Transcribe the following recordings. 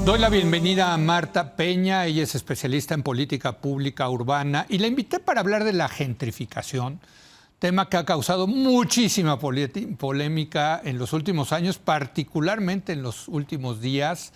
Doy la bienvenida a Marta Peña, ella es especialista en política pública urbana y la invité para hablar de la gentrificación, tema que ha causado muchísima polémica en los últimos años, particularmente en los últimos días.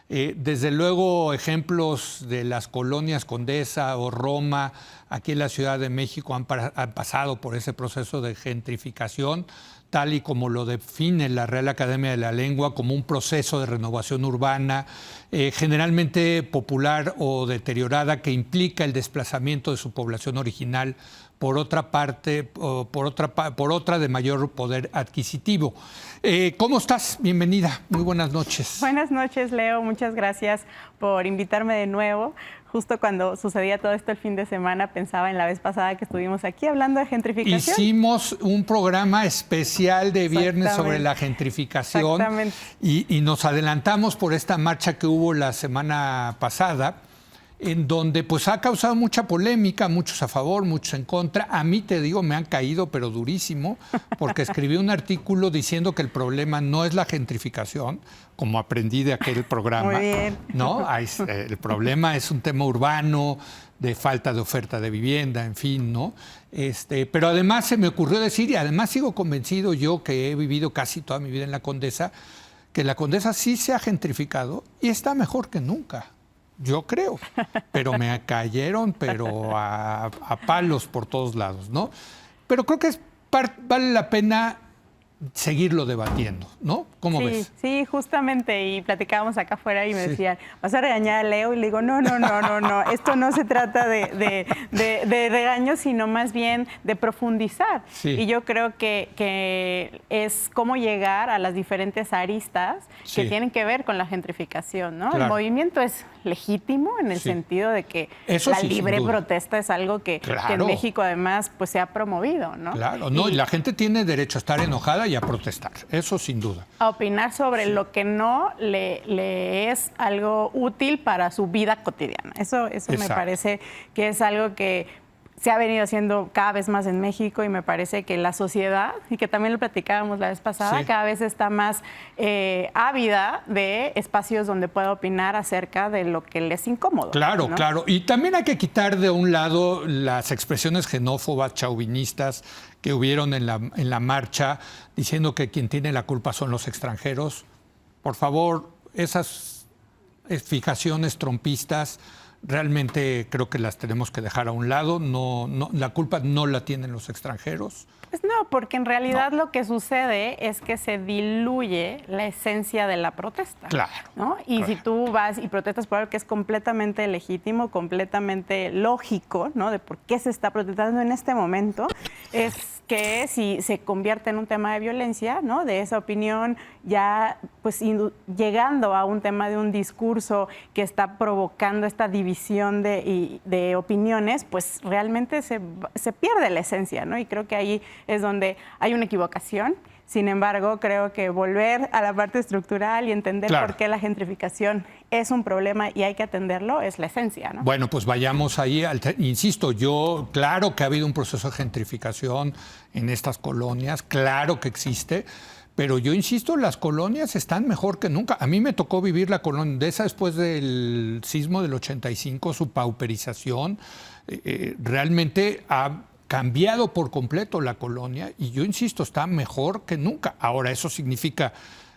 Desde luego, ejemplos de las colonias Condesa o Roma, aquí en la Ciudad de México, han pasado por ese proceso de gentrificación, tal y como lo define la Real Academia de la Lengua, como un proceso de renovación urbana, generalmente popular o deteriorada, que implica el desplazamiento de su población original por otra parte, por otra de mayor poder adquisitivo. ¿Cómo estás? Bienvenida. Muy buenas noches. Buenas noches, Leo. Muchas gracias por invitarme de nuevo. Justo cuando sucedía todo esto el fin de semana, pensaba en la vez pasada que estuvimos aquí hablando de gentrificación. Hicimos un programa especial de viernes sobre la gentrificación. Exactamente. Y nos adelantamos por esta marcha que hubo la semana pasada, en donde pues ha causado mucha polémica, muchos a favor, muchos en contra. A mí, te digo, me han caído, pero durísimo, porque escribí un artículo diciendo que el problema no es la gentrificación, como aprendí de aquel programa. Muy bien. ¿No? El problema es un tema urbano, de falta de oferta de vivienda, en fin, ¿no? Pero además se me ocurrió decir, y además sigo convencido yo, que he vivido casi toda mi vida en la Condesa, que la Condesa sí se ha gentrificado y está mejor que nunca. Yo creo, pero me cayeron a palos por todos lados, ¿no? Pero creo que vale la pena seguirlo debatiendo, ¿no? ¿Cómo ves? Sí, justamente, y platicábamos acá afuera y me decían, ¿vas a regañar a Leo? Y le digo, no, esto no se trata de regaño, sino más bien de profundizar. Sí. Y yo creo que es cómo llegar a las diferentes aristas que tienen que ver con la gentrificación, ¿no? Claro. El movimiento es legítimo en el sentido de que la libre protesta es algo que en México además pues se ha promovido, ¿no? Claro, no, y la gente tiene derecho a estar enojada y a protestar, eso sin duda. A opinar sobre lo que no le es algo útil para su vida cotidiana. Eso me parece que es algo que se ha venido haciendo cada vez más en México y me parece que la sociedad, y que también lo platicábamos la vez pasada, cada vez está más ávida de espacios donde pueda opinar acerca de lo que les es incómodo. Claro, ¿no? claro. Y también hay que quitar de un lado las expresiones xenófobas, chauvinistas que hubieron en la marcha, diciendo que quien tiene la culpa son los extranjeros. Por favor, esas fijaciones trompistas realmente creo que las tenemos que dejar a un lado. No, la culpa no la tienen los extranjeros. Pues no, porque en realidad lo que sucede es que se diluye la esencia de la protesta. Claro. ¿no? Y si tú vas y protestas por algo que es completamente legítimo, completamente lógico, ¿no? De por qué se está protestando en este momento, es que si se convierte en un tema de violencia, ¿no? De esa opinión ya pues llegando a un tema de un discurso que está provocando esta división de opiniones, pues realmente se pierde la esencia, ¿no? Y creo que ahí es donde hay una equivocación. Sin embargo, creo que volver a la parte estructural y entender por qué la gentrificación es un problema y hay que atenderlo es la esencia, ¿no? Bueno, pues vayamos ahí. Insisto, claro que ha habido un proceso de gentrificación en estas colonias, claro que existe, pero yo insisto, las colonias están mejor que nunca. A mí me tocó vivir la colonia de esa después del sismo del 85, su pauperización, realmente ha cambiado por completo la colonia y yo insisto, está mejor que nunca. Ahora, ¿eso significa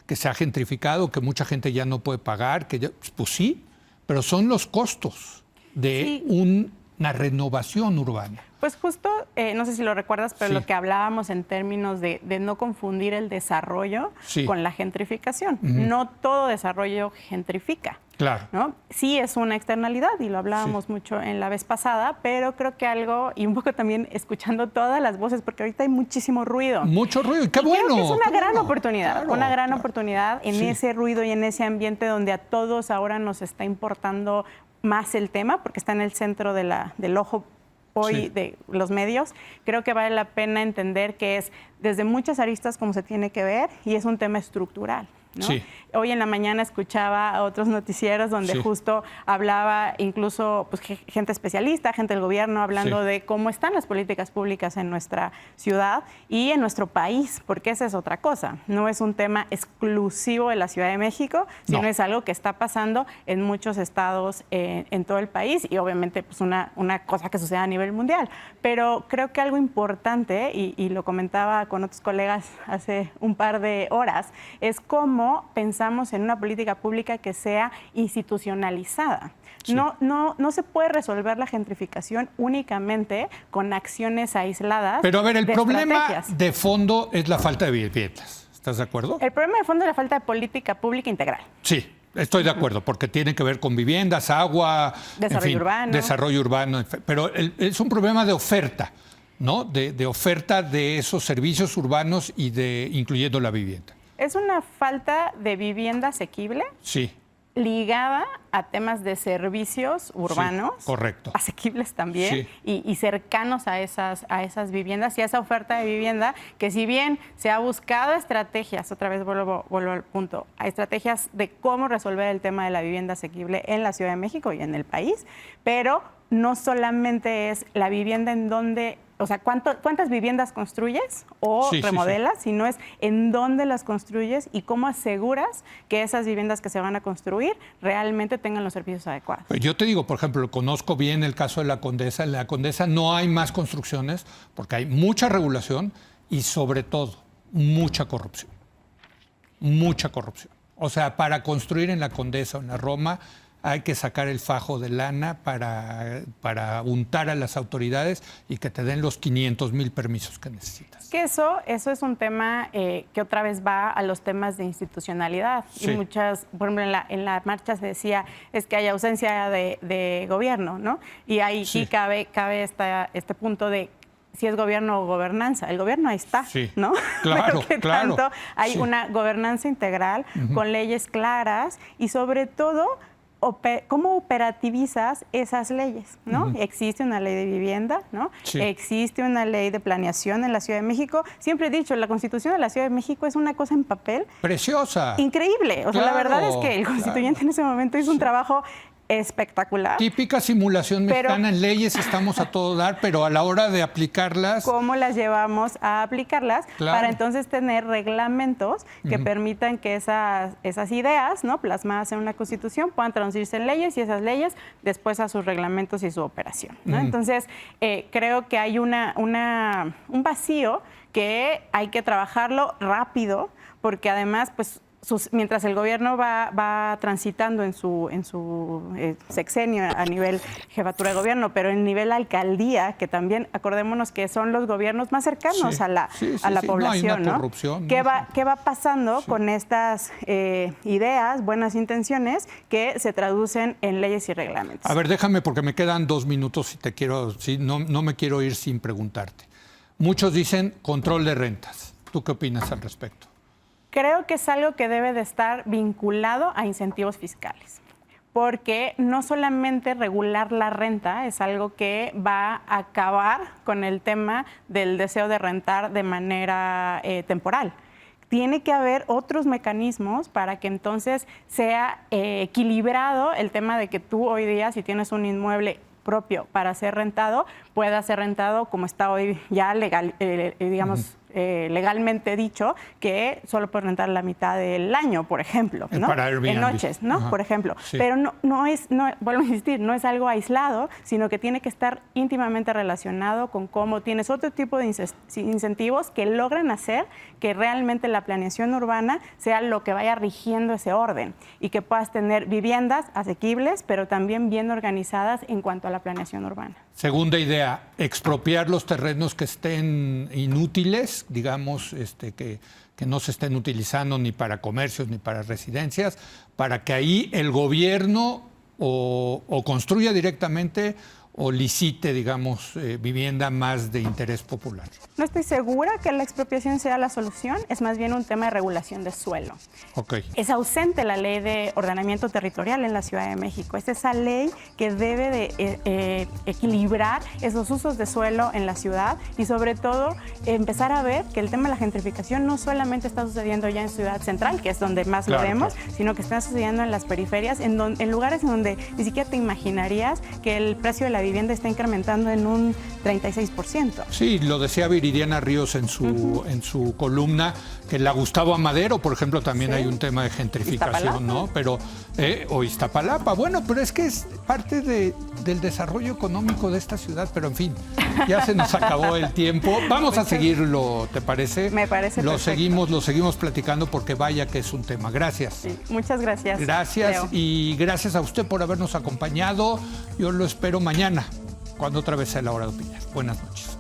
que se ha gentrificado, que mucha gente ya no puede pagar? Pues sí, pero son los costos de una renovación urbana. Pues justo, no sé si lo recuerdas, pero lo que hablábamos en términos de no confundir el desarrollo con la gentrificación. No todo desarrollo gentrifica. Claro. ¿no? Sí es una externalidad y lo hablábamos mucho en la vez pasada, pero creo que algo, y un poco también escuchando todas las voces, porque ahorita hay muchísimo ruido. Mucho ruido, y qué bueno. Creo que es una gran oportunidad, oportunidad en ese ruido y en ese ambiente donde a todos ahora nos está importando más el tema, porque está en el centro del ojo hoy de los medios. Creo que vale la pena entender que es desde muchas aristas como se tiene que ver y es un tema estructural. ¿no? Sí. Hoy en la mañana escuchaba a otros noticieros donde Sí. justo hablaba incluso pues, gente especialista, gente del gobierno, hablando Sí. de cómo están las políticas públicas en nuestra ciudad y en nuestro país, porque esa es otra cosa. No es un tema exclusivo de la Ciudad de México, sino No. es algo que está pasando en muchos estados en todo el país y obviamente pues, una cosa que sucede a nivel mundial. Pero creo que algo importante, y lo comentaba con otros colegas hace un par de horas, es cómo pensamos en una política pública que sea institucionalizada. Sí. No se puede resolver la gentrificación únicamente con acciones aisladas. Pero a ver, el de problema estrategias. de fondo es la falta de viviendas. ¿Estás de acuerdo? El problema de fondo es la falta de política pública integral. Sí, estoy de acuerdo, porque tiene que ver con viviendas, agua, Desarrollo urbano. desarrollo urbano, pero es un problema de oferta, ¿no? De oferta de esos servicios urbanos y incluyendo la vivienda. Es una falta de vivienda asequible Sí, ligada a temas de servicios urbanos, sí, correcto. asequibles también, y cercanos a esas viviendas y a esa oferta de vivienda, que si bien se ha buscado estrategias, otra vez vuelvo al punto, a estrategias de cómo resolver el tema de la vivienda asequible en la Ciudad de México y en el país, pero no solamente es la vivienda en donde, o sea, cuántas viviendas construyes o remodelas, sino es en dónde las construyes y cómo aseguras que esas viviendas que se van a construir realmente tengan los servicios adecuados. Pues yo te digo, por ejemplo, conozco bien el caso de la Condesa. En la Condesa no hay más construcciones porque hay mucha regulación y sobre todo mucha corrupción. Mucha corrupción. O sea, para construir en la Condesa o en la Roma hay que sacar el fajo de lana para untar a las autoridades y que te den los 500,000 permisos que necesitas. Que eso es un tema que otra vez va a los temas de institucionalidad. Sí. Y muchas, por ejemplo, en la marcha se decía es que hay ausencia de gobierno, ¿no? Y ahí sí cabe este punto de si es gobierno o gobernanza. El gobierno ahí está, Sí, ¿no? claro, Pero que claro. tanto hay una gobernanza integral con leyes claras y sobre todo cómo operativizas esas leyes, ¿no? Existe una ley de vivienda, ¿no? Sí. Existe una ley de planeación en la Ciudad de México. Siempre he dicho, la Constitución de la Ciudad de México es una cosa en papel Preciosa. increíble. O sea, la Claro, verdad es que el constituyente en ese momento hizo un trabajo espectacular. Típica simulación mexicana. En leyes estamos a todo dar, pero a la hora de aplicarlas... ¿Cómo las llevamos a aplicarlas? Claro. Para entonces tener reglamentos que permitan que esas ideas, ¿no?, plasmadas en una constitución puedan traducirse en leyes y esas leyes después a sus reglamentos y su operación, ¿no? Entonces, creo que hay un vacío que hay que trabajarlo rápido porque además, pues, mientras el gobierno va transitando en su sexenio a nivel jefatura de gobierno, pero en nivel alcaldía, que también acordémonos que son los gobiernos más cercanos a la población, no hay una corrupción, ¿Qué va pasando con estas ideas, buenas intenciones que se traducen en leyes y reglamentos? A ver, déjame porque me quedan 2 minutos y no me quiero ir sin preguntarte. Muchos dicen control de rentas. ¿Tú qué opinas al respecto? Creo que es algo que debe de estar vinculado a incentivos fiscales, porque no solamente regular la renta es algo que va a acabar con el tema del deseo de rentar de manera temporal. Tiene que haber otros mecanismos para que entonces sea equilibrado el tema de que tú hoy día, si tienes un inmueble propio para ser rentado, pueda ser rentado como está hoy ya legal, legalmente dicho, que solo puedes rentar la mitad del año, por ejemplo, ¿no? Para Airbnb. En noches, ¿no? Ajá. Por ejemplo. Sí. Pero vuelvo a insistir, no es algo aislado, sino que tiene que estar íntimamente relacionado con cómo tienes otro tipo de incentivos que logran hacer que realmente la planeación urbana sea lo que vaya rigiendo ese orden y que puedas tener viviendas asequibles, pero también bien organizadas en cuanto a la planeación urbana. Segunda idea, expropiar los terrenos que estén inútiles, digamos, que no se estén utilizando ni para comercios ni para residencias, para que ahí el gobierno o construya directamente o licite, digamos, vivienda más de interés popular. No estoy segura que la expropiación sea la solución, es más bien un tema de regulación de suelo. Okay. Es ausente la ley de ordenamiento territorial en la Ciudad de México. Es esa ley que debe de equilibrar esos usos de suelo en la ciudad y sobre todo empezar a ver que el tema de la gentrificación no solamente está sucediendo ya en Ciudad Central, que es donde más lo vemos, sino que está sucediendo en las periferias, en lugares en donde ni siquiera te imaginarías que el precio de la vivienda está incrementando en un 36%. Sí, lo decía Viridiana Ríos en su columna, que la Gustavo Amadero, por ejemplo, también hay un tema de gentrificación, ¿no? Pero, o Iztapalapa, bueno, pero es que es parte del desarrollo económico de esta ciudad, pero en fin, ya se nos acabó el tiempo. Vamos a seguirlo, ¿te parece? Me parece lo perfecto. Lo seguimos platicando porque vaya que es un tema. Gracias. Sí, muchas gracias. Gracias, Leo. y gracias a usted por habernos acompañado. Yo lo espero mañana, cuando otra vez sea la hora de opinar. Buenas noches.